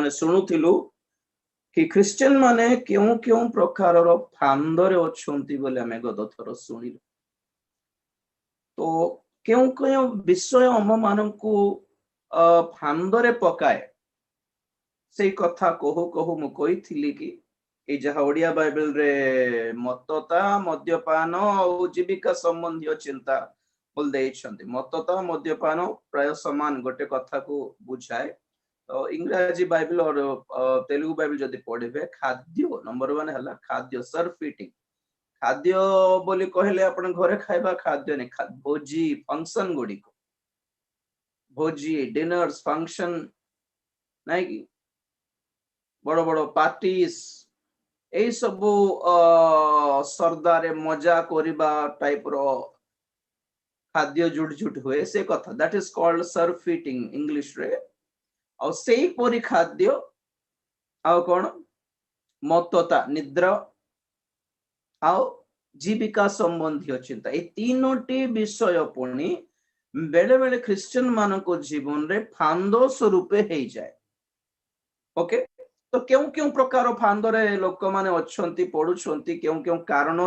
माने शुणुथिलु कि क्रिश्चियन माने क्यों क्यों प्रकार फांदरे अच्छी बोले आम गत थर शुणिलु। तो क्यों क्यों विषय आम मान को फांदरे पकाए से कथा कहू कहू मु कही कि ये जहाँ ओडिया बाइबल रे मतता मद्यपान और जीविका संबंधी चिंता बोल देइछन्ति। मतता मद्यपान प्राय समान गोटे कथा को बुझाए। तो इंग्रजी बाइबल और तेलुगु बाइबल जदि पढ़े खाद्य नंबर 1 है खाद्य सर्फ ईटिंग। खाद्य बोली कहले अपन घरे खाइबा खाद्य नहीं भोजी फंक्शन गुड़ी को भोजी डिनर्स फंक्शन नहीं कि बड़ बड़ पार्टीज यही सब सरदारे मजा करिबा टाइप रो खाद्य जुट जुट हुए से कथा that is called Surf eating English रे। और सेही परी खाद्य आउ कौन मतता निद्रा आउ जीविका संबंधी चिंता ये तीनोटी विषय पुणी बेले बेले क्रिश्चियन मान को जीवन रे फांदो स्वरूपे हो जाए। ओके तो क्यों क्यों प्रकार फांदरे लोक माने अच्छी पढ़ुंट क्यों क्यों कारण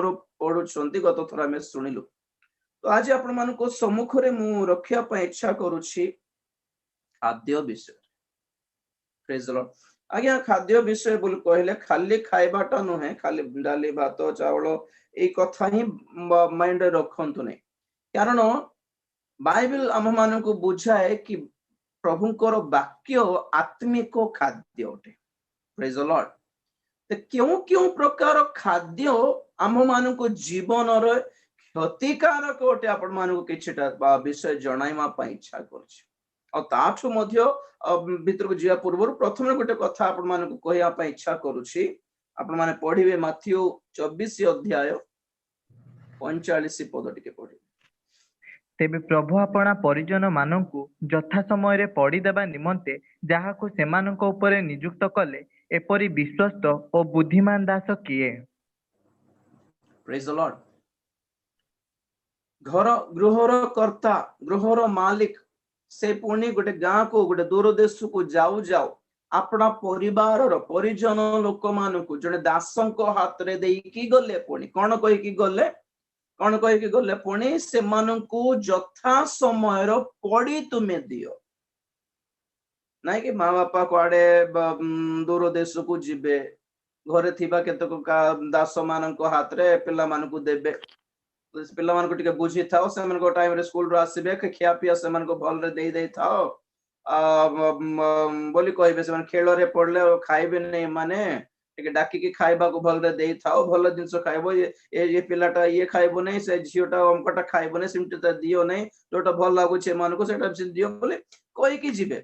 पढ़ुंट गत थर आम शुणिलु। तो आज आपण मान को सम्मुख रे मु रखिया इच्छा करुछि खाद्य विषय। Praise the Lord. आज्ञा खाद्य विषय बोल कहले खाली खाइबाटा नुहे खाली डाली भात चावल ये कथा ही माइंड रखंतु नहीं कारण बाइबल आम मान को बुझाए कि प्रभुंकर वाक्य आत्मिक खाद्य अटे। Praise the Lord. तो क्यों क्यों प्रकार खाद्य आम मान को जीवन क्षतिकारक अटे आपण मान को किछटा विषय जणाइमा इच्छा करछि। और ताठु मध्य भीतर को जीवा पूर्व प्रथम गोटे कथा आपण मान को कहया इच्छा करुछि। आपण माने पढ़िबे माथ्यू 24 अध्याय 45 पद टिके पढ़िबे। तेबे प्रभु आपणा परिजन मानकु यथा समय रे पड़ी देबा निमंते जाहाको सेमानक उपरे नियुक्त कले एपरि विश्वस्त और बुद्धिमान दास किए। Praise the Lord. घर गृहर कर्ता गृहर मालिक से पुणी गोटे गाँ को गोटे दूर देश को जाऊ जाऊ अपना परिवार परिजन लोक मान को जड़े दास हाथ रे देकी गले पुणी कौन कहीकि गले पुणी से यथा समय पड़ी तुम्हें दियो नाई कि माँ बापा कुआडे दूर देश को जीवे घरे थिबा केतक दास मान हाथ रे पिला मान को देबे पिला मान को टिके बुझी थाओ से मन को टाइम रे स्कूल रो आसीबे खिया पिया से मन को भल रे देई थाओ बोली कहबे से मन खेल रे पड़ले खाइबे नहीं माने टिके डाकी की खाइबा को भल रे देई थाओ भल जिंस खाइबो ये पिलाटा ये खाइबो नहीं से झियोटा अमकटा खाइबो नहीं सिमटी त दियो नहीं जोटा भल लागु छे मन को सेटा दियो बोले कहि की जिबे।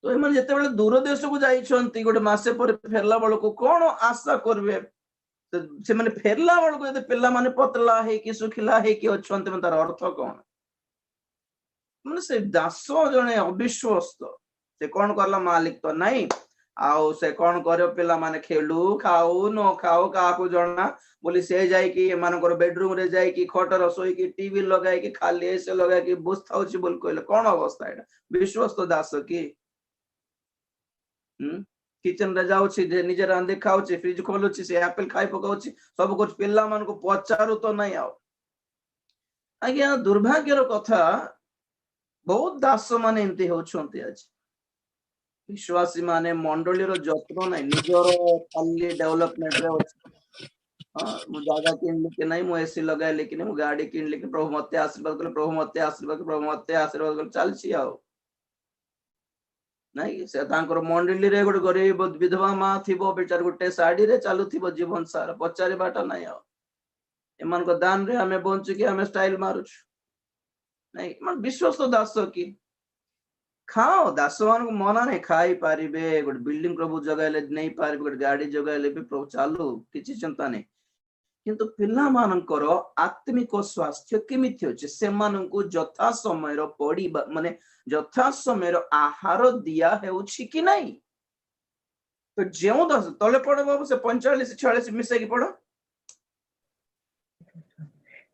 तो एमन जते बेले दूर देश को जाई छंती गोटे मासे पर फेरला बेल को कोन आशा करबे से माने फेरला बेल को यदि पिला माने पतला है कि सुखिला है कि अच्छंते मन तार अर्थ कोन माने से दास जने अविश्वस्त से कोन करला मालिक तो नहीं आउ से कोन करे पिला माने खेलू खाऊ न खाऊ का को जणा बोली से जाई कि मानकर बेडरूम रे जाई कि खट रसोई कि टीवी लगाई कि खाली एसे लगाई कि बुझ थाउची बोल कहले कोन अवस्था एटा विश्वस्त दास की किचन रे जाउछि जे निजे रांधे खाउछि फ्रिज खोलुछि से एप्पल खाइ पकाउछि सब कुछ पिल्ला मान को पचारू तो नहीं आओ। आज्ञा दुर्भाग्यर कथा बहुत दास माने एंती होछंती आज विश्वासी माने मंडली रो जत्न नहीं निजर खाली डेवलपमेंट रे अछि। हां मु जागा किन के नहीं मु एसी लगाए लेकिन मु गाड़ी किन लेकिन प्रभु मते आशीर्वाद कर प्रभु मते आशीर्वाद कर चलछि आओ नहीं से तांकर मंडली रे गोटे गरीब विधवा माँ थिबो बेचार गोटे साड़ी रे चालू थिबो जीवन सारा पचारे बाटा नहीं आओ एमान को दान रे हमें बंचु कि हमें स्टाइल मारुछ नहीं मन विश्वस्त दास की खाओ दास मान को मना नहीं खाई पारिबे गोटे बिल्डिंग प्रभु जगाइले नहीं पारिबे गोटे गाड़ी जगाइले भी प्रभु चालू किछि चिंता नहीं किंतु पिला मानकर आत्मिक स्वास्थ्य केमिति अछि से माननको यथा समय रो पड़ी माने यथा समय रो आहार दिया हेउछि कि नहीं। तो जेउ दस तले पड़ बाबू से 45 46 मिसे की पड़।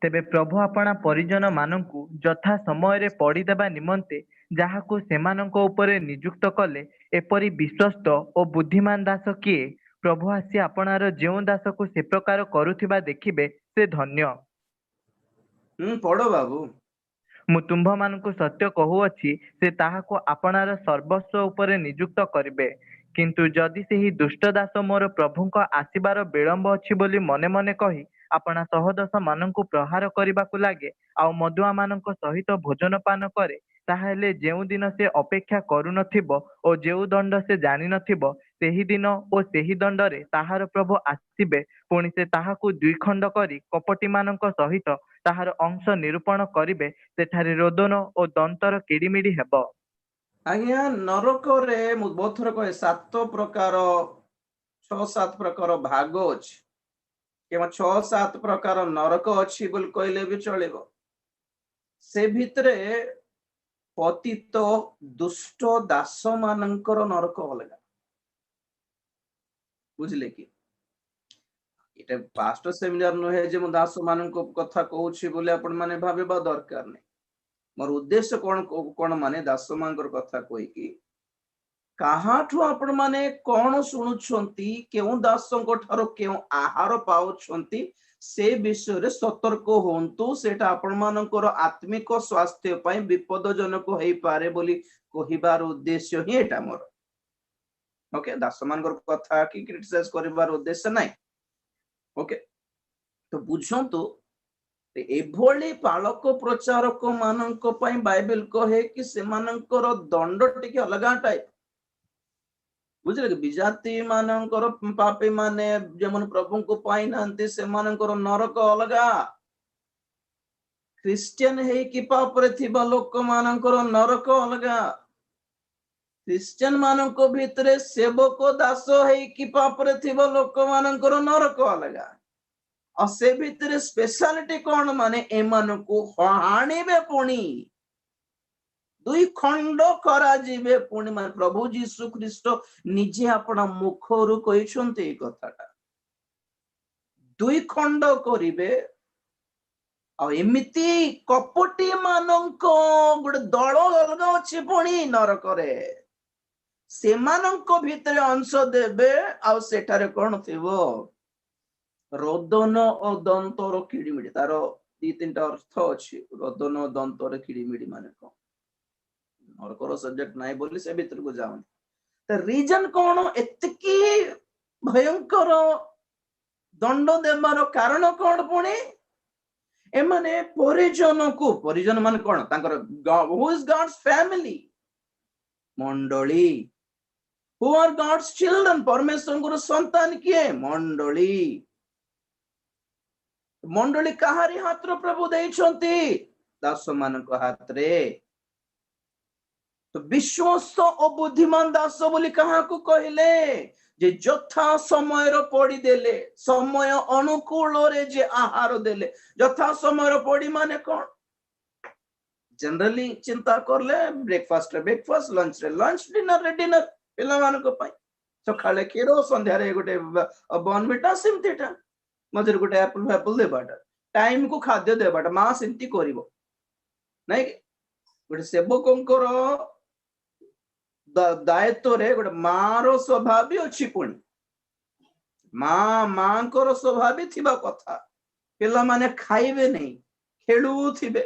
तेबे प्रभु आपणा परिजन मानकु यथा समय रे पड़ी देबा निमंते ଯାହାକୁ ସେମାନଙ୍କ ଉପରେ ନିଯୁକ୍ତ କଲେ ଏପରି ବିଶ୍ୱସ୍ତ ଓ ବୁଦ୍ଧିମାନ ଦାସ କିଏ? ପ୍ରଭୁ ଆସି ଆପଣାର ଯେଉଁ ଦାସକୁ ସେ ପ୍ରକାର କରୁଥିବା ଦେଖିବେ ସେ ଧନ୍ୟ। ପଢ ବାବୁ। ମୁଁ ତୁମ୍ଭମାନଙ୍କୁ ସତ୍ୟ କହୁଅଛି, ସେ ତାହାକୁ ଆପଣାର ସର୍ବସ୍ୱ ଉପରେ ନିଯୁକ୍ତ କରିବେ। କିନ୍ତୁ ଯଦି ସେହି ଦୁଷ୍ଟ ଦାସ ମୋର ପ୍ରଭୁଙ୍କ ଆସିବାର ବିଳମ୍ବ ଅଛି ବୋଲି ମନେ ମନେ କହି ଆପଣା ସହଦାସ ମାନଙ୍କୁ ପ୍ରହାର କରିବାକୁ ଲାଗେ, ଆଉ ମଦୁଆ ମାନଙ୍କ ସହିତ ଭୋଜନ ପାନ କରେ, ତାହେଲେ ଯେଉଁ ଦିନ ସେ ଅପେକ୍ଷା କରୁନଥିବ ଓ ଯେଉଁ ଦଣ୍ଡ ସେ ଜାଣିନଥିବ, ସେହି ଦିନ ଓ ସେହି ଦଣ୍ଡରେ ତାହାର ପ୍ରଭୁ ଆସିବେ, ପୁଣି ସେ ତାହାକୁ ଦ୍ୱିଖଣ୍ଡ କରି କପଟୀ ମାନଙ୍କ ସହିତ ତାହାର ଅଂଶ ନିରୂପଣ କରିବେ। ସେଠାରେ ରୋଦନ ଓ ଦନ୍ତର କିଡ଼ିମିଡ଼ି ହେବ। ଆଜ୍ଞା, ନରକରେ ମୁଁ ବହୁତ ଥର କହେ 7 ପ୍ରକାର 6-7 ପ୍ରକାର ଭାଗ ଅଛି, କିମ୍ବା 6-7 ପ୍ରକାର ନରକ ଅଛି ବୋଲି କହିଲେ ବି ଚଳିବ। ସେ ଭିତରେ ପତିତ ଦୁଷ୍ଟ ଦାସ ମାନଙ୍କର ନରକ ଅଲଗା। ବୁଝିଲେ କି? ଏଟା ପାଷ୍ଟ ସେମିନାର ନୁହେଁ ଯେ ମୁଁ ଦାସ ମାନଙ୍କ କଥା କହୁଛି ବୋଲି ଆପଣ ମାନେ ଭାବିବା ଦରକାର ନାହିଁ। ମୋର ଉଦ୍ଦେଶ୍ୟ କଣ ମାନେ ଦାସ ମାନଙ୍କର କଥା କହିକି କାହାଠୁ ଆପଣ ମାନେ କଣ ଶୁଣୁଛନ୍ତି, କେଉଁ ଦାସଙ୍କ ଠାରୁ କେଉଁ ଆହାର ପାଉଛନ୍ତି, ସେ ବିଷୟରେ ସତର୍କ ହୁଅନ୍ତୁ। ସେଟା ଆପଣ ମାନଙ୍କର ଆତ୍ମିକ ସ୍ୱାସ୍ଥ୍ୟ ପାଇଁ ବିପଦଜନକ ହେଇପାରେ ବୋଲି କହିବାର ଉଦ୍ଦେଶ୍ୟ ହିଁ ଏଟା ମୋର। ଓକେ, ଦାସ ମାନଙ୍କର କଥା କି କ୍ରିଟିସାଇଜ କରିବାର ଉଦ୍ଦେଶ୍ୟ ନାହିଁ। ଓକେ, ତ ବୁଝନ୍ତୁ, ଏଭଳି ପାଳକ ପ୍ରଚାରକ ମାନଙ୍କ ପାଇଁ ବାଇବେଲ କହେ କି ସେମାନଙ୍କର ଦଣ୍ଡ ଟିକେ ଅଲଗା ଟାଇପ। ବୁଝିଲେ କି? ବିଜାତି ମାନଙ୍କର ପାପୀ ମାନେ ଯେମାନେ ପ୍ରଭୁଙ୍କୁ ପାଇନାହାନ୍ତି ସେମାନଙ୍କର ନରକ ଅଲଗା। ଖ୍ରୀଷ୍ଟିଆନ ହେଇକି ପାପରେ ଥିବା ଲୋକମାନଙ୍କର ନରକ ଅଲଗା। ଖ୍ରୀଷ୍ଟିଆନ ମାନଙ୍କ ଭିତରେ ସେବକ ଦାସ ହେଇକି ପାପରେ ଥିବା ଲୋକମାନଙ୍କର ନରକ ଅଲଗା। ଆଉ ସେ ଭିତରେ ସ୍ପେଶାଲିଟି କଣ ମାନେ ଏମାନଙ୍କୁ ହାଣିବେ, ପୁଣି 2 ଖଣ୍ଡ କରାଯିବେ। ପୁଣି ମାନେ ପ୍ରଭୁ ଯୀଶୁ ଖ୍ରୀଷ୍ଟ ନିଜେ ଆପଣ ମୁଖରୁ କହିଛନ୍ତି ଏଇ କଥାଟା, 2 ଖଣ୍ଡ କରିବେ। ଆଉ ଏମିତି କପଟୀ ମାନଙ୍କ ଗୋଟେ ଦଳ ଅଲଗା ଅଛି ପୁଣି ନରକରେ, ସେମାନଙ୍କ ଭିତରେ ଅଂଶ ଦେବେ। ଆଉ ସେଠାରେ କଣ ଥିବ? ରୋଦନ ଓ ଦନ୍ତର କିଡ଼ିମିଡ଼ି। ତାର 2-3ଟା ଅର୍ଥ ଅଛି। ରୋଦନ ଓ ଦନ୍ତର କିଡ଼ିମିଡ଼ି ମାନେ କଣ? ନରକର ସବଜେକ୍ଟ ନାହିଁ ବୋଲି ସେ ଭିତରକୁ ଯାଉନି। ତା ରିଜନ କଣ ଏତିକି ଭୟଙ୍କର ଦଣ୍ଡ ଦେବାର କାରଣ କଣ? ପୁଣି ଏମାନେ ପରିଜନକୁ, ପରିଜନ ମାନେ କଣ? ତାଙ୍କର ହୁ ଇଜ ଗଡ୍ସ ଫ୍ୟାମିଲି, ମଣ୍ଡଳୀ। ହୁ ଆର୍ ଗଡ୍ସ ଚିଲଡ୍ରେନ, ପରମେଶ୍ୱରଙ୍କର ସନ୍ତାନ କିଏ? ମଣ୍ଡଳୀ। ମଣ୍ଡଳୀ କାହାରି ହାତରେ ପ୍ରଭୁ ଦେଇଛନ୍ତି? ଦାସ ମାନଙ୍କ ହାତରେ। ତ ବିଶ୍ୱସ୍ତ ଓ ବୁଦ୍ଧିମାନ ଦାସ ବୋଲି କାହାକୁ କହିଲେ? ଯେ ଯଥା ସମୟର ପଡିଦେଲେ, ସମୟ ଅନୁକୂଳରେ ଯେ ଆହାର ଦେଲେ। ଯଥା ସମୟର ପଡି ମାନେ କଣ? ଜେନେରାଲି ଚିନ୍ତା କରଲେ ବ୍ରେକଫାଷ୍ଟ ରେ ବ୍ରେକଫାଷ୍ଟ, ଲଞ୍ଚ ରେ ଲଞ୍ଚ, ଡିନର ରେ ଡିନର। ପିଲାମାନଙ୍କ ପାଇଁ ସକାଳେ କ୍ଷୀର, ସନ୍ଧ୍ୟାରେ ଗୋଟେ ବନଭିଟା, ସେମିତିଟା ମଝିରେ ଗୋଟେ ଆପଲ ଦେବାଟା, ଟାଇମ କୁ ଖାଦ୍ୟ ଦେବାଟା ମା ସେମିତି କରିବ ନାଇଁ କି? ଗୋଟେ ସେବକଙ୍କର ଦାୟିତ୍ୱରେ ଗୋଟେ ମାର ସ୍ୱଭାବ ବି ଅଛି। ପୁଣି ମାଙ୍କର ସ୍ୱଭାବ ବି ଥିବା କଥା। ପିଲାମାନେ ଖାଇବେ ନାହିଁ, ଖେଳୁଥିବେ,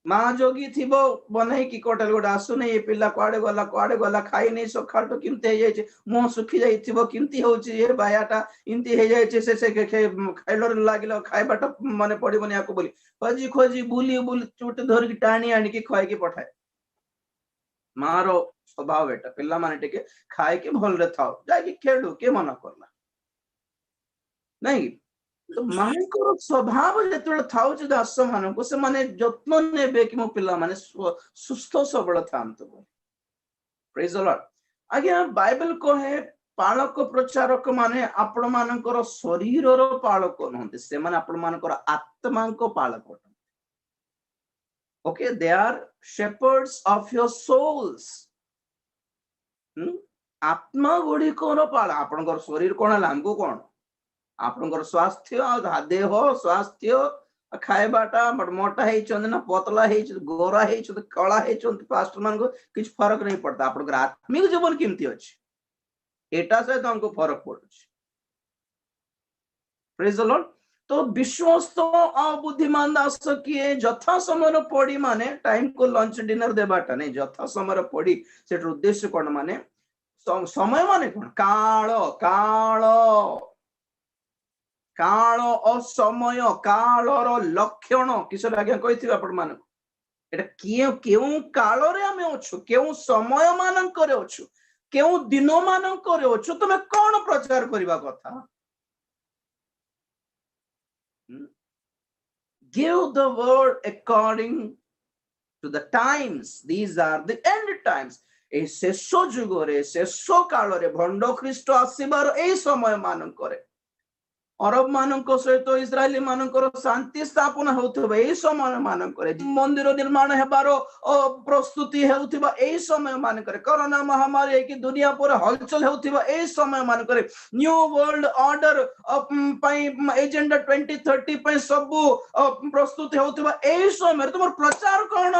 ମା ଜଗିଥିବ ବନେଇକି, କୋଟେଲ ଗୋଟେ ଆସୁନି, ଏ ପିଲା କୁଆଡେ ଗଲା ଖାଇନି, ସକାଳଠୁ କେମିତି ହେଇଯାଇଛି, ମୁହଁ ଶୁଖି ଯାଇଥିବ, କେମିତି ହଉଛି ଏ ବାୟାଟା ଏମିତି ହେଇଯାଇଛି, ସେ ଖାଇଲରେ ଲାଗିଲା, ଖାଇବାଟା ମାନେ ପଡିବନି ୟାକୁ ବୋଲି ଖୋଜି ଖୋଜି ବୁଲି ଚୁଟି ଧରିକି ଟାଣି ଆଣିକି ଖୁଆଇକି ପଠାଏ। ମାର ସ୍ୱଭାବ ଏଟା। ପିଲାମାନେ ଟିକେ ଖାଇକି ଭଲରେ ଥାଉ, ଯାଇକି ଖେଳୁ, କିଏ ମନା କଲା ନାଇଁ? ତ ମାଙ୍କର ସ୍ୱଭାବ ଯେତେବେଳେ ଥାଉଛି ଦାସ ମାନଙ୍କୁ, ସେମାନେ ଯତ୍ନ ନେବେ କି ମୋ ପିଲାମାନେ ସୁସ୍ଥ ସବଳ ଥାଆନ୍ତୁ। ପ୍ରେଜ ଦ ଲର୍ଡ। ଆଜ୍ଞା, ବାଇବେଲ କହେ ପାଳକ ପ୍ରଚାରକ ମାନେ ଆପଣ ମାନଙ୍କର ଶରୀରର ପାଳକ ନୁହନ୍ତି, ସେମାନେ ଆପଣ ମାନଙ୍କର ଆତ୍ମାଙ୍କ ପାଳକ। Okay, they are shepherds of your souls. ଆତ୍ମା ଗୁଡିକର ପାଳ। ଆପଣଙ୍କର ଶରୀର କଣ ହେଲା? ଆମକୁ କଣ? ଆପଣଙ୍କର ସ୍ୱାସ୍ଥ୍ୟ, ଆଉ ଦେହ ସ୍ୱାସ୍ଥ୍ୟ ଖାଇବାଟା ମୋଟା ହେଇଛନ୍ତି ନା ପତଳା ହେଇଛନ୍ତି, ଗୋରା ହେଇଛନ୍ତି, କଳା ହେଇଛନ୍ତି, ପାଷ୍ଟର ମାନଙ୍କୁ କିଛି ଫରକ नहीं पड़ता। ଆପଣଙ୍କର ଆତ୍ମିକ ଜୀବନ କେମିତି ଅଛି ଏଟା ସହିତ ଆମକୁ ଫରକ ପଡୁଛି। ପ୍ରେଜ ଦ ଲର୍ଡ। तो विश्वस्त बुद्धिमान दास किए यथा समय पढ़ी माने टाइम को लंच डिनर देवाटा नहीं, यथा समय पढ़ी से उद्देश्य कौन माने समय माने कौन काल काल काल असमय कालर लक्षण किसी आज्ञा कही आपण मान केउ काल रे आमे अछु, केउ समय मानकर अछु, केउ दिन मानकर अछु, तुमे कौन प्रचार करबा कथा। Give the word according to the times. These are the end times. ए शेष जुगरे शेष काल रे भंड ख्रीष्ट आसीबार ए समय मानकर अरब मानक सहित इस्राएली मानकर शांति स्थापना होउथबा ए समय मानकर मंदिर निर्माण हेबार प्रस्तुति हेउथबा ए समय मानकर कोरोना महामारी की दुनिया पर हलचल हेउथबा ए समय मानकर न्यू वर्ल्ड ऑर्डर पई एजेंडा 2030 पई सब प्रस्तुति हेउथबा ए समय तुम प्रचार कोन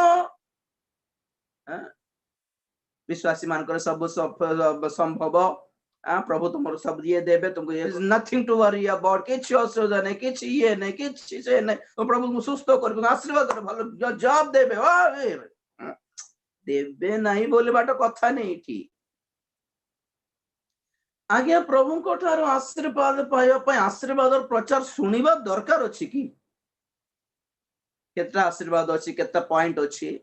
विश्वासी मानकर सब संभव प्रभु तुम सब ये देवे तुमको नथिंग टू वरी अबाउट किछि असुविधा नहीं किछि ये नहीं किछि से नहीं तो प्रभु सुस्थ कर आशीर्वाद कर भलो जॉब देवे देवे नहीं बोले बाट कथा नहीं ठीक आज्ञा प्रभु को ठारो आशीर्वाद पाइबा पय आशीर्वाद और प्रचार सुनिबा दरकार अछि कि केतना आशीर्वाद अछि केतना पॉइंट अछि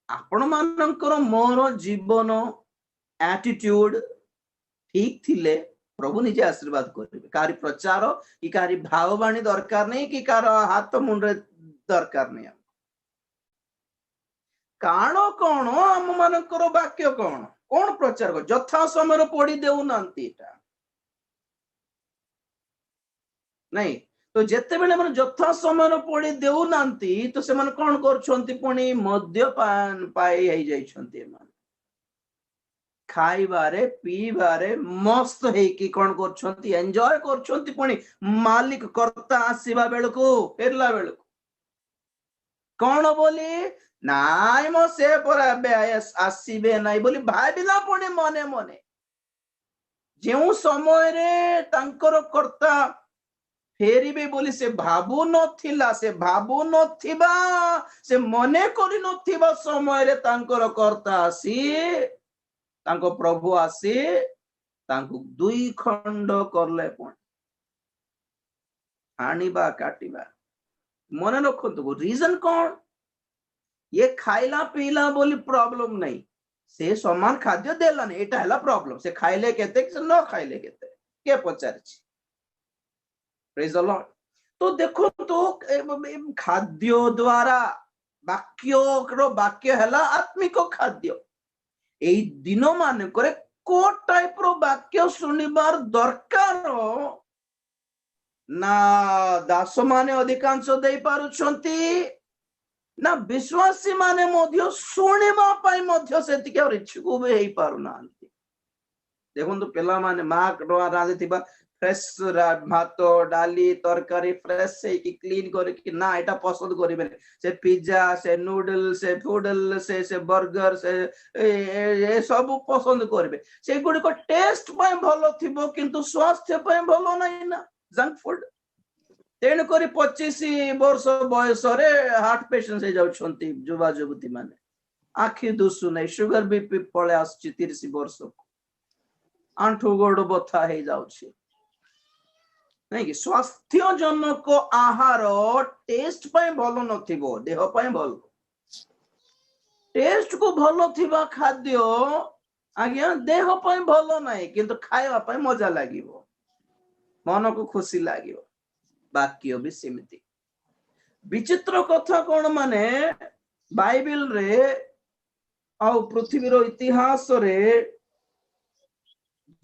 आपण मानकर मोर जीवन एटीट्यूड ठीक थिले प्रभु निजे आशीर्वाद करेंगे। कारी प्रचार कि कारी भाववाणी दरकार नहीं कि कार हाथ मुंडे दरकार नहीं। काण कौन आम मानकर वाक्य कौन कौन प्रचार कर यथा समय पढ़ी देउ नांती एटा नहीं तो जेते बेले मन यथा समय पढ़ी देउ नांती तो से मन कौन करछंती पुनी मद्यपान पाई हे जाइछंती मन खाइबारे पीबारे मस्त हेकी कौन करछंती एंजॉय करछंती पुनी मालिक कर्ता आसीबा बेलको फेरला बेलको कौन बोली नाइ मो से पर आसीबे नाइ बोली भाबिला पुनी मने मने जेउ समय रे तांकर कर्ता फेरिबे बोली से भाबू नथिला से भाबू नथिबा से मने करि नथिबा समय रे तांकर कर्ता आसी तांको प्रभु आसी तांको दुई खंड करले पण हानिबा काटिबा मने रखतो रीजन कौन ये खाइला पीला बोली प्रॉब्लम नहीं से समान खाद्य देलानी एटा हला प्रॉब्लम से खाइले केते कि न खाइले केते के पचारछि प्रेज द लॉर्ड तो देखो तो खाद्य द्वारा वाक्य हला आत्मिक खाद्य এই দিন ମାନଙ୍କରେ କୋ ଟାଇପ ର ବାକ୍ୟ ଶୁଣିବାର ଦରକାର ନା ଦାସ ମାନେ ଅଧିକାଂଶ ଦେଇ ପାରୁଛନ୍ତି ନା ବିଶ୍ୱାସୀ ମାନେ ମଧ୍ୟ ଶୁଣିବା ପାଇଁ ମଧ୍ୟ ସେତିକି ଆଉ ଇଚ୍ଛୁକ ବି ହେଇ ପାରୁନାହାନ୍ତି। ଦେଖନ୍ତୁ ପିଲାମାନେ ମା ରାନ୍ଧିଥିବା फ्रेश भात डाली तरकारी फ्रेश है क्लीन करके ना एटा पसंद करिबे से पिज्जा से नूडल से फूडल से बर्गर से ए सब पसंद करिबे से गुडी को टेस्ट पय भलो थिबो किंतु स्वास्थ्य पय भलो नाही ना जंक फूड तेन करी 25 वर्ष बयस रे हार्ट पेशेंट हे जाउछंती जुवा जुवती माने आखि दुसु नै शुगर बीपी पळे आछि 30 वर्ष आंठू गोड़ बथा हे जाउछि नहीं कि स्वास्थ्य जनक आहार टेस्ट पाए भलो नथिबो देह पाए भलो टेस्ट को भलो थिबा खाद्य आज्ञा देह पाए भलो नाही किंतु खाइबा पाए मजा लागिवो मन को खुशी लागिवो वाक्य भी सेमिति विचित्र कथा कोन माने बाइबल रे आ पृथ्वी रो इतिहास रे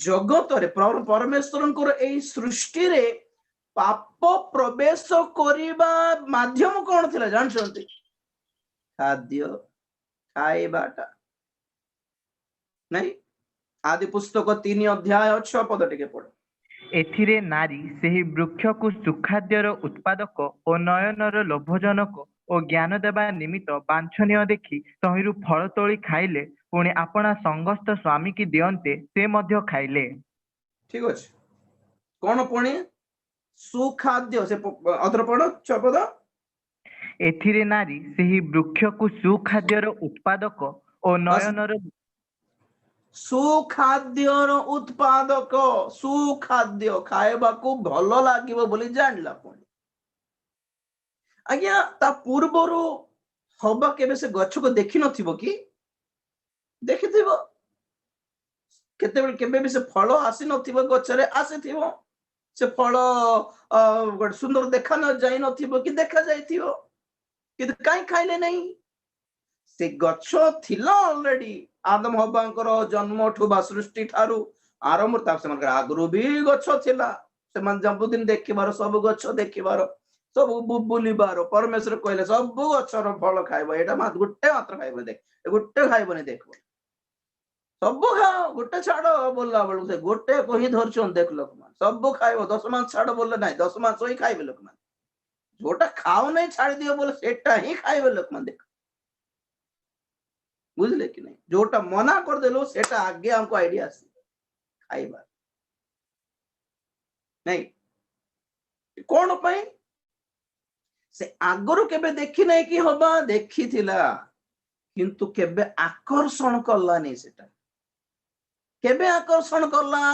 जगत रे परमेश्वर एई सृष्टि रे पाप प्रवेश करिबा माध्यम कौन थिला जानछंती खाद्य खाइबाटा नहीं आदि पुस्तक 3 अध्याय 6 पद टिके पढ ଏଥିରେ ନାରୀ ସେହି ବୃକ୍ଷକୁ ସୁଖାଦ୍ୟର ଉତ୍ପାଦକ ଓ ନୟନର ଲୋଭଜନକ ଓ ଜ୍ଞାନ ଦେବା ନିମିତ୍ତ ବାଞ୍ଛନୀୟ ଦେଖି ତହିଁରୁ ଫଳ ତୋଳି ଖାଇଲେ, ପୁଣି ଆପଣା ସଙ୍ଗସ୍ଥ ସ୍ୱାମୀକି ଦିଅନ୍ତେ, ସେ ମଧ୍ୟ ଖାଇଲେ। ଠିକ ଅଛି, କଣ ପୁଣି ସୁଖାଦ୍ୟ, ସେ ଅଧରପଣ ଚପଦ ଏଥିରେ ନାରୀ ସେହି ବୃକ୍ଷକୁ ସୁଖାଦ୍ୟର ଉତ୍ପାଦକ ଓ ନୟନର ସୁଖାଦ୍ୟର ଉତ୍ପାଦକ, ସୁଖାଦ୍ୟ ଖାଇବାକୁ ଭଲ ଲାଗିବ ବୋଲି ଜାଣିଲା। ପୁଣି ଆଜ୍ଞା ତା ପୂର୍ବରୁ ହବା କେବେ ସେ ଗଛକୁ ଦେଖିନଥିବ କି? ଦେଖିଥିବ, କେତେବେଳେ କେବେ ବି ସେ ଫଳ ଆସିନଥିବ, ଗଛରେ ଆସିଥିବ, ସେ ଫଳ ଗୋଟେ ସୁନ୍ଦର ଦେଖା ଯାଇ ନଥିବ କି ଦେଖା ଯାଇଥିବ, କିନ୍ତୁ କାହିଁ ଖାଇଲେ ନାହିଁ? ସେ ଗଛ ଥିଲା ଅଲରେଡି ଆଦମ ହବାଙ୍କର ଜନ୍ମଠୁ ବା ସୃଷ୍ଟି ଠାରୁ ଆରମ୍ଭ, ସେମାନଙ୍କର ଆଗରୁ ବି ଗଛ ଥିଲା, ସେମାନେ ସବୁଦିନ ଦେଖିବାର, ସବୁ ଗଛ ଦେଖିବାର, ସବୁ ବୁଲିବାର। ପରମେଶ୍ୱର କହିଲେ ସବୁ ଗଛର ଫଳ ଖାଇବ, ଏଇଟା ଗୋଟେ ମାତ୍ର ଖାଇବନି, ଦେଖ ଗୋଟେ ଖାଇବନି, ଦେଖିବ ସବୁ ଖାଅ, ଗୋଟେ ଛାଡ ବୋଲିଲା ବେଳକୁ ସେ ଗୋଟେ କହି ଧରୁଛନ୍ତି। ଦେଖ ଲୋକମାନେ ସବୁ ଖାଇବ, 10 ମାସ ଛାଡ ବୋଲେ ନାହିଁ, 10 ମାସ ହିଁ ଖାଇବେ ଲୋକମାନେ। ଯୋଉଟା ଖାଉ ନାହିଁ ଛାଡି ଦିଅ ବୋଲେ ସେଟା ହିଁ ଖାଇବେ ଲୋକମାନେ। ଦେଖ ବୁଝିଲେ କି ନାହିଁ? ଯୋଉଟା ମନା କରିଦେଲୁ ସେଟା ଆगे हमको आइडिया ଆସିବ ଖାଇବା ନାଇଁ। କଣ ପାଇଁ? ସେ ଆଗରୁ କେବେ ଦେଖି ନାହିଁ କି ହବା, ଦେଖିଥିଲା, କିନ୍ତୁ କେବେ ଆକର୍ଷଣ କଲାନି। ସେଟା କେବେ ଆକର୍ଷଣ କଲା?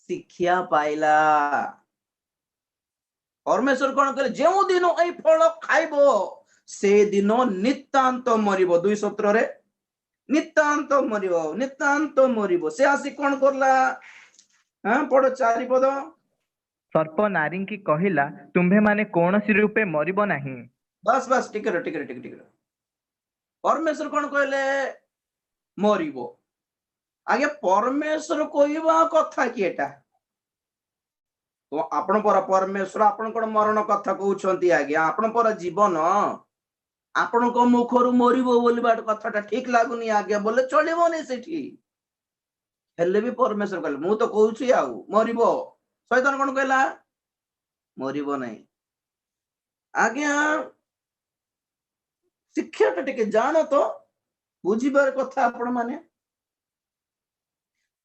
ଶିକ୍ଷା ପାଇଲା। ପରମେଶ୍ୱର କଣ କହିଲେ? ଯେଉଁ ଦିନ ଏଇ ଫଳ ଖାଇବ ସେ ଦିନ ନିତାନ୍ତ ମରିବ। 2:17 ନିତାନ୍ତ ମରିବ, ନିତାନ୍ତ ମରିବ। ସେ ଆସି କଣ କରଲା? ପଢ 4 ପଦ। ସର୍ପ ନାରୀଙ୍କି କହିଲା, ତୁମ୍ଭେମାନେ କୌଣସି ରୂପେ ମରିବ ନାହିଁ। ବାସ୍ ବାସ୍, ଟିକେ ପରମେଶ୍ୱର କଣ କହିଲେ? ମରିବ। ଆଜ୍ଞା ପରମେଶ୍ୱର କହିବା କଥା କି ଏଟା? ତ ଆପଣ ପରା ପରମେଶ୍ୱର, ଆପଣ କଣ ମରଣ କଥା କହୁଛନ୍ତି? ଆଜ୍ଞା ଆପଣ ପରା ଜୀବନ, ଆପଣଙ୍କ ମୁଖରୁ ମରିବ ବୋଲିବା କଥାଟା ଠିକ ଲାଗୁନି ଆଜ୍ଞା ବୋଲେ ଚଳିବନି ସେଠି। ହେଲେ ବି ପରମେଶ୍ୱର କହିଲେ ମୁଁ ତ କହୁଛି ଆଉ ମରିବ। ଶୈତାନ କଣ କହିଲା? ମରିବ ନାହିଁ। ଆଜ୍ଞା ଶିକ୍ଷାଟା ଟିକେ ଜାଣ ତ, ବୁଝିବାର କଥା। ଆପଣ ମାନେ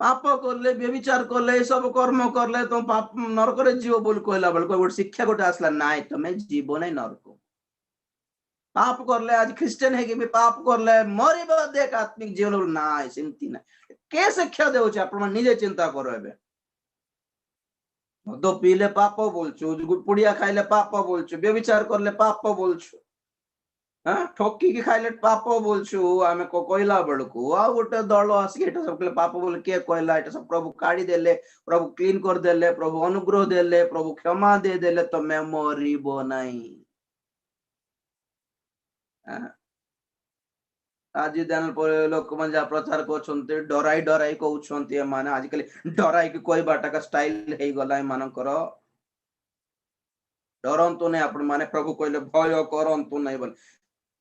ପାପ କଲେ, ବ୍ୟଭିଚାର କଲେ, ସବୁ କର୍ମ କଲେ ତ ପାପ ନରକରେ ଯିବ ବୋଲି କହିଲା ବେଳକୁ ଗୋଟେ ଶିକ୍ଷା ଗୋଟେ ଆସିଲା, ନାଇଁ ତମେ ଯିବ ନାହିଁ ନରକ। ପାପ করলে, আজ খ্রিস্টান ହେଇକି ବି ପାପ করলে ମରିବ ଦେଖ ଆତ୍ମିକ ଜୀବନ। ନାଇଁ ସେମିତି ନାହିଁ। କେ ଶିକ୍ଷା ଦେଉଛି? ଆପଣ ନିଜେ ଚିନ୍ତା କର। ଏବେ ମଦ ପିଇଲେ ପାପ ବୋଲଛୁ, ପୁଡିଆ ଖାଇଲେ ପାପ ବୋଲଛୁ, ବ୍ୟଭିଚାର করলে ପାପ ବୋଲଛୁ, ଠକିକି ଖାଇଲେ ପାପ ବୋଲଛୁ। ଆମେ କହିଲା ବେଳକୁ ଆଉ ଗୋଟେ ଦଳ ଆସିକି ଏଟା ସବୁ ପାପ ବୋଲି କିଏ କହିଲା? ଏଟା ସବୁ ପ୍ରଭୁ କାଢି ଦେଲେ, ପ୍ରଭୁ କ୍ଲିନ କରିଦେଲେ, ପ୍ରଭୁ ଅନୁଗ୍ରହ ଦେଲେ, ପ୍ରଭୁ କ୍ଷମା ଦେଇଦେଲେ, ତମେ ମରିବ ନାହିଁ। ଆଜି ଦିନ ପରେ ଲୋକମାନେ ଯାହା ପ୍ରଚାର କରୁଛନ୍ତି, ଡରାଇ ଡରାଇ କହୁଛନ୍ତି। ଏମାନେ ଆଜିକାଲି ଡରାଇକି କହିବାଟା ଷ୍ଟାଇଲ ହେଇଗଲା ଏମାନଙ୍କର। ଡରନ୍ତୁ ନାହିଁ ଆପଣ ମାନେ, ପ୍ରଭୁ କହିଲେ ଭୟ କରନ୍ତୁ ନାହିଁ ବୋଲି।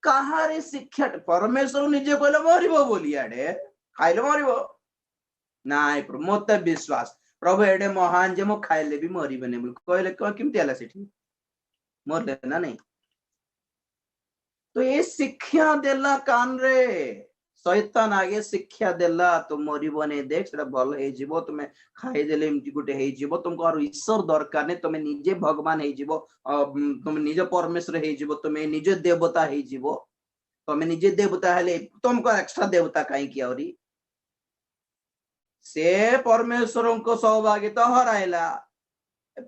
କାହାରି ଶିକ୍ଷା? ପରମେଶ୍ୱର ନିଜେ କହିଲେ ମରିବ ବୋଲି, ଆଡେ ଖାଇଲେ ମରିବ ନାଇଁ। ମତେ ବିଶ୍ୱାସ ପ୍ରଭୁ ଏଡେ ମହାନ ଯେ ମୁଁ ଖାଇଲେ ବି ମରିବେନି ବୋଲି କହିଲେ, କେମିତି ହେଲା? ସେଠି ମରିଲେ ନା ନାଇଁ? तो ये शिक्षा देला कान रे शैतान आगे शिक्षा देला, तो मरिबने देख सेटा भल हे जिवो, तुमे खाइ देले एमती गुटे हे जिवो, तुमको और ईश्वर दरकार ने, तुमे निजे भगवान हे जिवो, तुमे निजे परमेश्वर हे जिवो, तुमे निजे देवता हे जिवो। तुमे निजे देवता हेले तुमको एक्स्ट्रा देवता काई की औरी? से परमेश्वरको सहभागिता हराइला।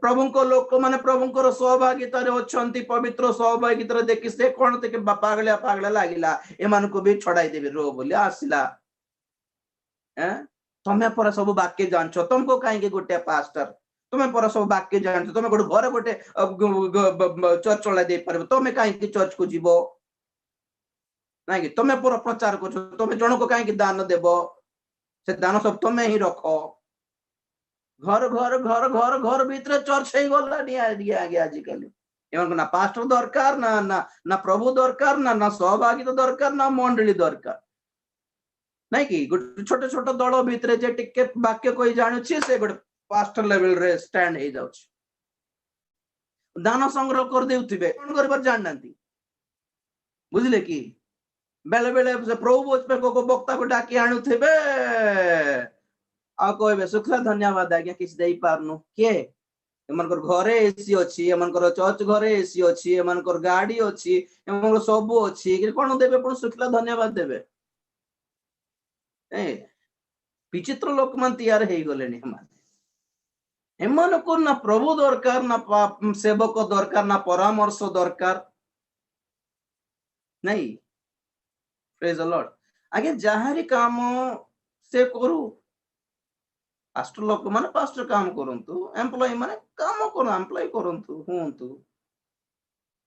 प्रभुଙ୍କ ଲୋକମାନେ ପ୍ରଭୁଙ୍କର ସହଭାଗିତାରେ ଅଛନ୍ତି, ପବିତ୍ର ସହଭାଗିତାରେ ଦେଖି ସେ କଣ ଟିକେ ପାଗଳିଆ ପାଗଳିଆ ଲାଗିଲା, ଏମାନଙ୍କୁ ବି ଛଡାଇ ଦେବି ରୋ ବୋଲି ଆସିଲା। ତମେ ପରା ସବୁ ବାକ୍ୟ ଜାଣିଛ, ତମକୁ କାହିଁକି ଗୋଟେ ପାଷ୍ଟର? ତମେ ପରା ସବୁ ବାକ୍ୟ ଜାଣିଛ, ତମେ ଗୋଟେ ଘରେ ଗୋଟେ ଚର୍ଚ୍ଚ ଚଳାଇ ଦେଇ ପାରିବ, ତମେ କାହିଁକି ଚର୍ଚ୍ଚକୁ ଯିବ? ନାଇଁ ତମେ ପରା ପ୍ରଚାର କରୁଛ, ତମେ ଜଣକୁ କାହିଁକି ଦାନ ଦେବ? ସେ ଦାନ ସବୁ ତମେ ହିଁ ରଖ। घर घर घर घर घर भीतर चर्च हो गलानी आगे आजिकली। एमन ना पास्टर दरकार, ना ना ना प्रभु दरकार, ना ना सहभागिता दरकार, ना मंडली दरकार। नहीं कि छोटे छोटे दल भीतर जे टिके वाक्य कोई जानुछि, से गोटे पास्टर लेवल रे स्टैंड हे जाउछ दान संग्रह कर देउथिबे कोन करबार जानना बुझले कि बेले बेले प्रभु भोज पे को वक्ता को डाकी आणुथिबे आ कहबे सुखला धन्यवाद आज्ञा किछ देई पारनु के एमनकर घरे एसी अछि एमनकर चर्च घरे एसी अछि एमनकर गाड़ी अछि एमनकर सब अछि कि कोन देबे पण सुखला धन्यवाद देबे ए विचित्र लोक मन तैयार हे गलेनी हमारे एमन को ना प्रभु दरकार ना सेवक दरकार ना परामर्श दरकार नहीं प्रेज द लॉर्ड आगे जहारी काम से करू पास्टर लोक माने पास्टर काम करंतु एम्प्लॉय माने काम करू एम्प्लॉय करंतु होंतु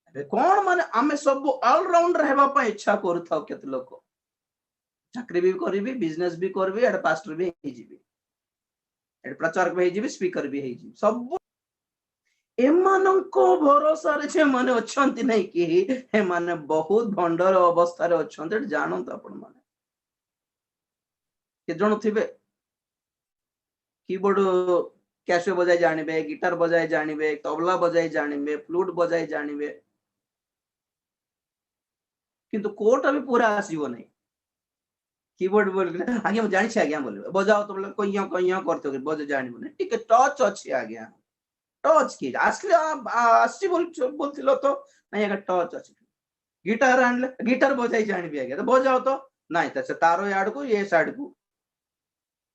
अरे कोन माने आमे सब ऑल राउंडर हेबा पय इच्छा करथाव केत लोक चाकरी भी करबी बिजनेस भी करबी एड पास्टर भी हे जिबी एड प्रचारक भी हे जिबी स्पीकर भी हे जिबी सब एमानको भरोसा रे जे माने अछंती नै कि हे माने बहुत भंडर अवस्था रे अछंती जानत आपण माने के जण थिबे कीबोर्ड कैसे बजाई जानिबे गिटार बजाई जानिबे तबला बजाई जानिबे फ्लूट बजाई जानिबे किंतु कोटा भी पूरा आसीबो नै कीबोर्ड बोल आगे हम जानि छै आगे बोलबे बजाओ तबला कइया करतो के बजे जानिबो नै ठीक है टच अछि आगे टच की असली आसी बोलथिलो तो नहीं आगे टच अछि गिटार आनले गिटार बजाई जानिबे आगे तो बजाओ तो नहीं त तारो याड को ये साइड को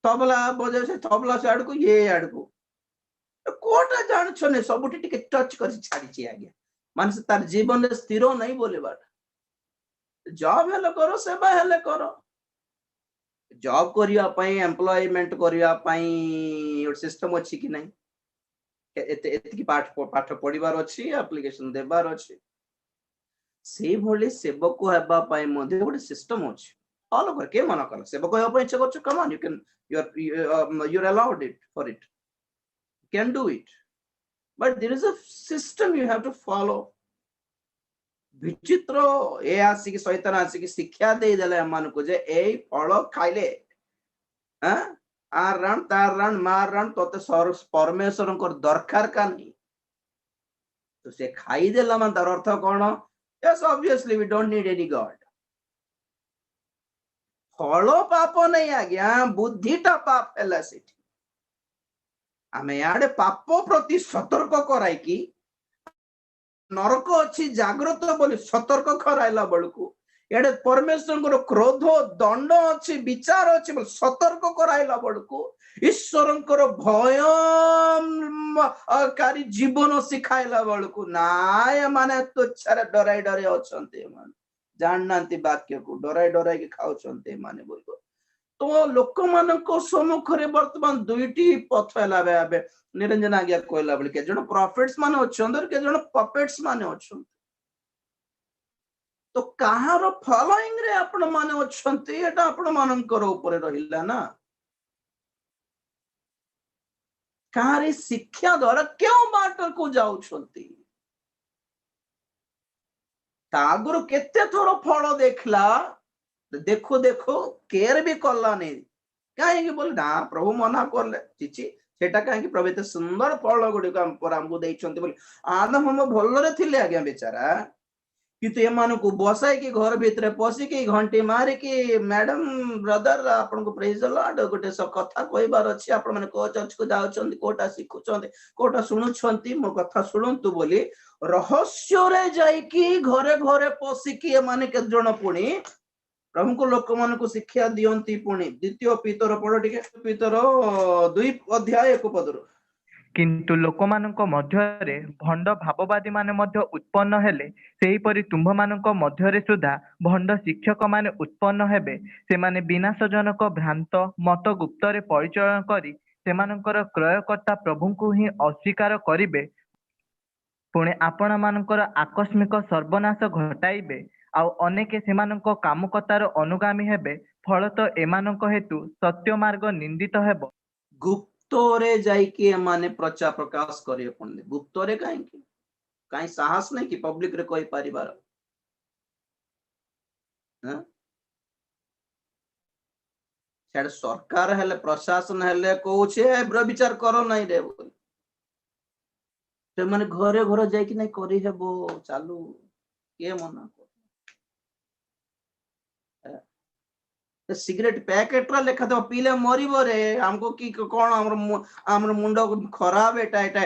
तबला बजाय से तबला साइड को ये याड को कोटा जान छने सबुठी टिके टच कर छाड़ी छी आगे मानस तार जीवन रे स्थिर नहीं बोले बाट जॉब हेले करो सेवा हेले करो जॉब करिया पई एम्प्लॉयमेंट करिया पई और सिस्टम अछि कि नहीं एते की पाठ पढिबार अछि एप्लीकेशन देबार अछि से भले सेवक हेबा पई मध्ये गोटे सिस्टम अछि all over के मना कर सेवक हेबा पई इच्छा करछ come on you're allowed it for it you can do it but there is a system you have to follow विचित्र ए आसी की शैतान आसी की शिक्षा दे देले मन को जे ए फल खाइले हां आर रण तार रण मार रण तोते परमेश्वर को दरकार का नहीं तो से खाई देला मन तार अर्थ कोन yes obviously we don't need any god फल पाप नहीं आज्ञा बुद्धिटा पाप हैला सेठी आमे याडे पाप प्रति सतर्क कराई की नरक अच्छी जागृत बोली सतर्क कराइला बड़कू एडे परमेश्वर क्रोध दंड अच्छी विचार अच्छी बोली सतर्क कराइला बड़कू ईश्वर भय कारी जीवन शिखाइला बड़कू नाय माने तुच्छारे डराई डरे अछंते मान जानना वाक्य को डराई डराई के खाउछंते माने बोल तो लोक मानको सम्मुखरे वर्तमान दुईटी पथ हेलाबे आबे निरंजन आज्ञा कहला बले के जण प्रॉफिट्स माने अछन के जण पपेट्स माने अछन तो कहार फॉलोइंग रे आपण माने अछंती एटा आपण मानकर ऊपर रहिला ना कहारी शिक्षा द्वारा क्यों बाट को जाउछंती तागुरु केते थोर फल देखला देखो देखो केयर भी कला नहीं कहीं बोल ना प्रभु मना करले चिची सेटा कहीं प्रभु एते सुंदर फल गुडी हमको देइछंती बोली आदम हम भलरे थिले आज्ञा बेचारा किंतु एमान को बसाई के घर भीतर पसी के घंटी मारी के मैडम ब्रदर आपन को प्रेज द लॉर्ड गोटे सब कथा कहबार अछि आपन माने को चर्च को जाउछंती कोटा सिखुछंती कोटा सुनुछंती मो कथा सुनंतु बोली रहस्य रे जाई की घरे घरे पसी के माने के जण पुणी प्रभु को लोक मान को शिक्षा दियंती पुणी द्वितीय पीतर पढ़ टिके पीतर 2 अध्याय 1 पदर किंतु लोकमानक मध्यरे भंड भाववादी माने मध्य उत्पन्न हेले सेही परि तुम्भ मानक मध्यरे सुधा भंड शिक्षक माने उत्पन्न हेबे से माने विनाशजनक भ्रांत मत गुप्तरे परिचलन करी सेमानकर क्रयकर्ता प्रभु को ही अस्वीकार करिबे पुणे आपण मानकर आकस्मिक सर्वनाश घटाइबे आउ अनेके सेमानक कामकतार अनुगामी हेबे फलत एमानक हेतु सत्य मार्ग निंदित हेबो गुप्तरे जाई के माने प्रचार प्रकाश करिए पड़े गुप्तरे कहीं साहस नहीं कि पब्लिक रे कहि परिवार ସେଆଡେ ସରକାର ହେଲେ ପ୍ରଶାସନ ହେଲେ କହୁଛେ ବିଚାର କର ନାହିଁ ରେ ବୋଲି ସେମାନେ ଘରେ ଘର ଯାଇକି ନାଇଁ କରିହେବ ଚାଲୁ କିଏ ମନା सिगरेट पैकेट रा लेखा तो पीले मरिबो रे हमको की कोन हमर मुंडो खराब एटा एटा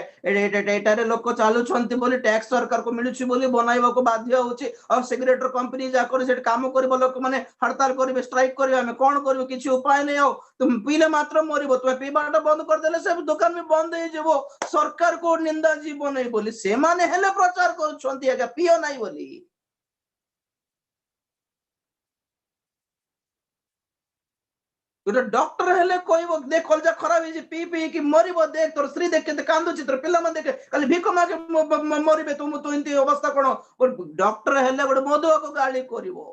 एटा रे लोक चालू छंती बोली टैक्स सरकार को मिलुछि बोली बनाइबा को बाध्य होछि और सिगरेट रो कंपनी जा कर सेट काम करबो लोक माने हड़ताल करबे स्ट्राइक करबे हम कोन करबो किछि उपाय नै हो तुम पीले मात्र मरिबो तुम पीबाटा बंद कर देले सब दुकान में बंद हो जेबो सरकार को निंदा जीव नै बोली से माने हेले प्रचार कर छंती आगा पियो नै बोली गोटे डॉक्टर हेले कहबो देख कलजा खराब है पी पी कि मरिबो देख तोर स्त्री देख के कांदुची तोर पिल्ला मन देख खाली भिक मागे मरिबे तुम तो इंती अवस्था कोन डॉक्टर हेले गोटे मधुआ को गाली करिवो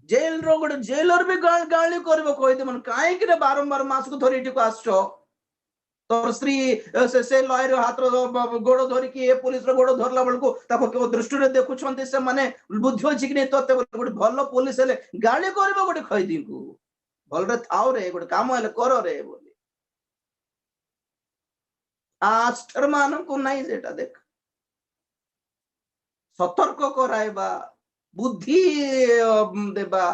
जेल रो गोटे जेलर भी गाली करिवो कहि दे मन काहे कि बारंबार मास को थोड़ी को आछो तोर स्त्री से लॉयर हाथ गोड़ धरी कि पुलिस रो गोड़ धरला बळको ताको के दृष्टि रे देखु छंती से माने बुद्धि अछि कि नै तते गोटे भलो पुलिस हेले गाली करबो गोटे खैदी को भल रे थाओ रे गोटे काम हेले करो रे बोली आस्टर मान को नै सेटा देख सतर्क कराइबा बुद्धि देबा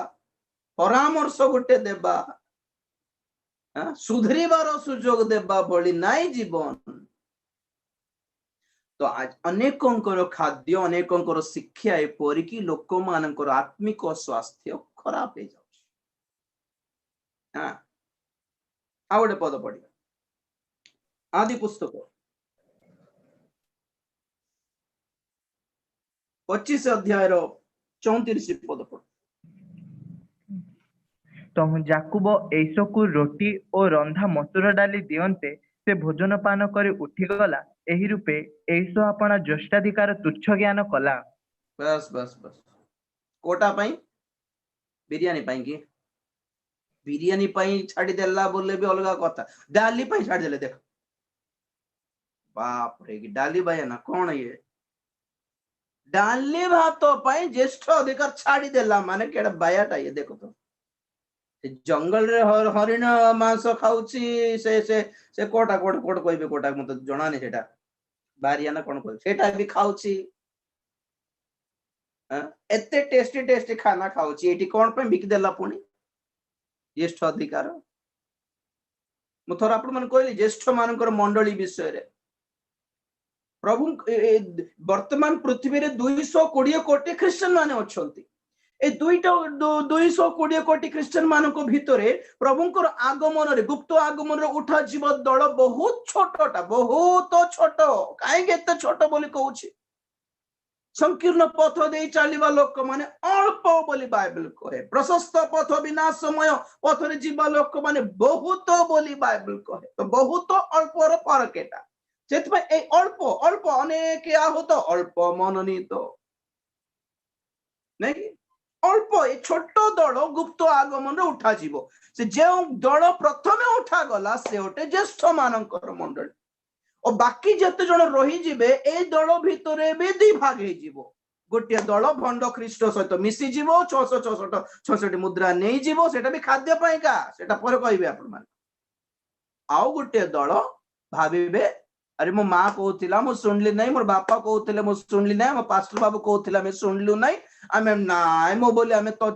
परामर्श गोटे देबा सुधरिबार सुजोग देबा भली नाई जीवन तो आज अनेकों खाद्य अनेकों शिक्षा एपरी कि लोक मानकर आत्मिक स्वास्थ्य खराब हो जाउछि आ गोटे पद पढ़िया आदि पुस्तक 25 अध्याय 34 पद पढ़ ତମ ଯାକୁବ ଏଇସକୁ ରୋଟି ଓ ରନ୍ଧା ମସୁର ଡାଲି ଦିଅନ୍ତେ ସେ ଭୋଜନ ପାନ କରି ଉଠିଗଲା ଏହି ରୂପେ ଏଇସ ଆପଣା ଜ୍ୟେଷ୍ଠାଧିକାର ତୁଚ୍ଛ ଜ୍ଞାନ କଲା। बस बस बस कोटा पाई बिरियानी पाई की बिरियानी पाई छाड़ी देला बोले भी अलग कथा डाली पाई छाड़ी देले देख बाप रे की डाली बाया ना कौन ये डाली भात पाई ज्येष्ठ अधिकार छाड़ी देला माने केड़ा बायाटा ये देखो तो जंगल रे हरिण मांस खाउची से कोटा कोट कोट कहबे कोटा मते जणा नै सेटा बारिया ना कोन कहबे सेटा भी खाउची एते टेस्टी टेस्टी खाना खाउची एटी कोन पे बिक देला पुनी ज्येष्ठ अधिकार मु थोर आपण मन कहली ज्येष्ठ मानकर मंडली विषय रे प्रभु वर्तमान पृथ्वी रे 220 कोटी ख्रिस्टियन माने अछंती ए 220 कोटी ख्रिस्टियन मानक भितरे प्रभुंकर आगमन रे गुप्त आगमन रे उठा जीव दल बहुत छोटटा बहुत छोट काहे एते छोट बोली कहूची संकीर्ण पथ दे चलिबा लोक माने अल्प बोली बाइबल कहे प्रशस्त पथ बिना समय पथ रे जीवा लोक माने बहुत बोली बाइबल कहे तो बहुत अल्प रो फरक एटा सेतबे ए अल्प अल्प अनेक आहत अल्प मननीत नहीं अल्प ए छोट दल गुप्त आगमन रे उठा जीव से जे दल प्रथमे उठा गला से ओटे ज्येष्ठ मानकर मंडल और बाकी जते जण रही जिबे ए दल भितरे बे दी भाग हे जीवो गोटे दल भंड ख्रीष्ट सहित मिसी जीवो 666 मुद्रा नै जीवो सेटा भी खाद्य पाई का सेटा पर कहबे आपण मान आउ गोटे दल भाबिबे अरे मो मां कहूतिला मो सुनली नै मोर बापा कहूतिले मो सुनली नै मो पास्टर बाबू कहूतिला मैं सुनलु नै आमे नाय मो बोली आमे तो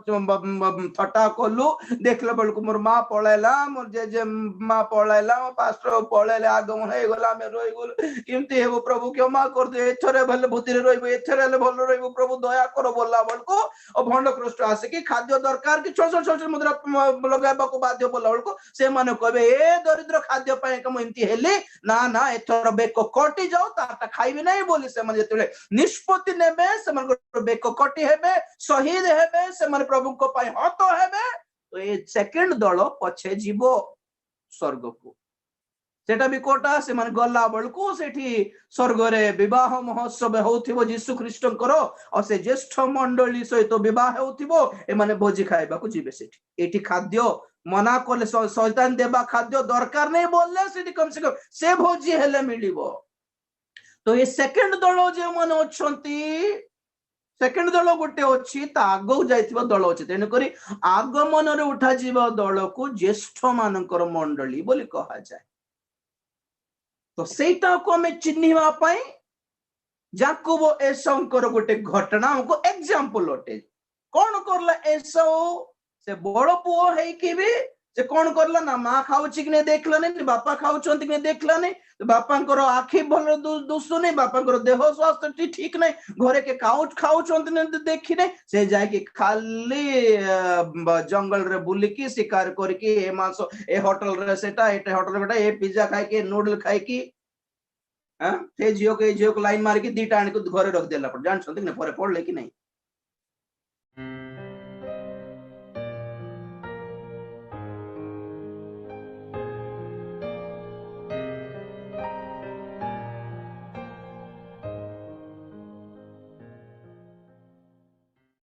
थटा कलु देखले बलकु मोर मां पळैला मोर जे मां पळैला मो पास्टर पळैले आगमन हे गला आमे रोइ गेल केमती हेबो प्रभु के मा कर दे एथरे भले भूतिरे रोइबो एथरे ले भलो रोइबो प्रभु दया करो बोला बलकु ओ भंड कृष्ण आसे कि खाद्य दरकार कि छोट छोट मुद्रा लगाबा को बाध्य बोला बलकु से माने कहबे ए दरिद्र खाद्य पाए कम एंती हेली ना ना एथर बेक कटी जाओ ताटा खाइबे नै बोली से माने जेतले निष्पत्ति नेबे से मन बेक कटी हेबे शहीद हेबे से माने प्रभु को पाई हत हेबे तो ए सेकंड दल पछे जीवो स्वर्ग को सेटा भी कोटा से माने गला बळकु सेठी स्वर्ग रे विवाह महोत्सव होथिबो यीशु ख्रीष्ट करो और से ज्येष्ठ मंडली सहित विवाह होथिबो ए माने भोजी खाइबा को जीवे सेठी एठी खाद्य मना कोले शैतान देबा खाद्य दरकार नहीं बोलले सेठी कम से कम से भोजी हेले मिलिबो तो ये सेकंड दल जे मन अछंती सेकेंड दल गोटे अच्छी आगो जाइथिबा दल अच्छी तेणुक आगमन उठा जीव दल को ज्येष्ठ मानकर मंडली बोली कहा जाए। तो सेटा को हमें चिन्हिबा पई याकूब एसाउंकर गोटे घटना हमको एग्जांपल अटे। कौन करला एसाउ से बड़ पुओ है कि भी से कौन करला ना मां खाउची कि नहीं देखला नहीं, बापा खाउचंती कि नहीं देखला नहीं, बापांकर आखि भल दुसु नहीं, बापांकर देह स्वास्थ्य ठीक नहीं, घरे के खाउचंती नहीं देखि नहीं, से जाय कि खाली जंगल रे बुलिकी शिकार करके ए मांस ए होटल रे सेटा ए होटल बेटा ए पिज्जा खाई के नूडल खाई की से झील को लाइन मार की दीटा आने को घरे रख देला पर जान छंती कि नहीं परे पड़ले कि नहीं